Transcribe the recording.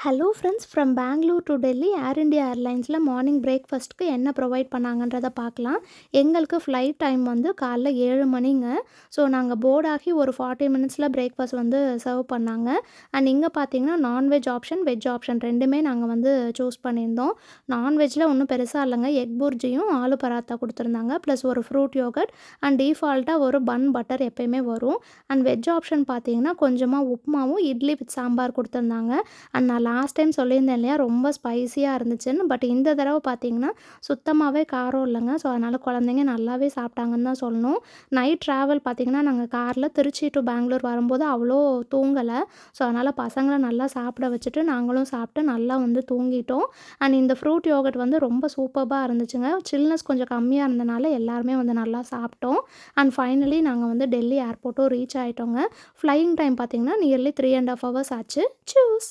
Hello friends from Bangalore to Delhi Air India ஏர்லைன்ஸில் morning பிரேக்ஃபாஸ்ட்டுக்கு என்ன ப்ரொவைட் பண்ணாங்கன்றதை பார்க்கலாம். எங்களுக்கு ஃப்ளைட் டைம் வந்து காலைல 7 மணிங்க. ஸோ நாங்கள் போர்ட் ஆகி ஒரு 40 மினிட்ஸில் பிரேக்ஃபாஸ்ட் வந்து சர்வ் பண்ணாங்க. அண்ட் இங்கே பார்த்தீங்கன்னா நான்வெஜ் ஆப்ஷன், வெஜ் ஆப்ஷன் 2மே நாங்கள் வந்து சூஸ் பண்ணியிருந்தோம். நான்வெஜ்ஜில் ஒன்றும் பெருசாக இல்லைங்க. எக் புர்ஜியும் ஆலு பராத்தா கொடுத்துருந்தாங்க. ப்ளஸ் ஒரு ஃப்ரூட் யோகர்ட் அண்ட் டீஃபால்ட்டாக ஒரு பன் பட்டர் எப்பயுமே வரும். அண்ட் வெஜ் ஆப்ஷன் பார்த்தீங்கன்னா கொஞ்சமாக உப்புமாவும் இட்லி வித் சாம்பார் கொடுத்துருந்தாங்க. அண்ட் நான் லாஸ்ட் டைம் சொல்லியிருந்தேன் இல்லையா, ரொம்ப ஸ்பைஸியாக இருந்துச்சுன்னு. பட் இந்த தடவை பார்த்தீங்கன்னா சுத்தமாகவே காரம் இல்லைங்க. ஸோ அதனால் குழந்தைங்க நல்லாவே சாப்பிட்டாங்கன்னு தான் சொல்லணும். நைட் ட்ராவல் பார்த்தீங்கன்னா நாங்கள் காரில் திருச்சி டு பெங்களூர் வரும்போது அவ்வளோ தூங்கலை. ஸோ அதனால் பசங்களை நல்லா சாப்பிட வச்சுட்டு நாங்களும் சாப்பிட்டு நல்லா வந்து தூங்கிட்டோம். அண்ட் இந்த ஃப்ரூட் யோகர்ட் வந்து ரொம்ப சூப்பராக இருந்துச்சுங்க. சில்னஸ் கொஞ்சம் கம்மியாக இருந்தனால எல்லாருமே வந்து நல்லா சாப்பிட்டோம். அண்ட் ஃபைனலி நாங்கள் வந்து டெல்லி ஏர்போர்ட்டும் ரீச் ஆகிட்டோங்க. ஃப்ளையிங் டைம் பார்த்தீங்கன்னா நியர்லி 3.5 ஹவர்ஸ் ஆச்சு. சூஸ்.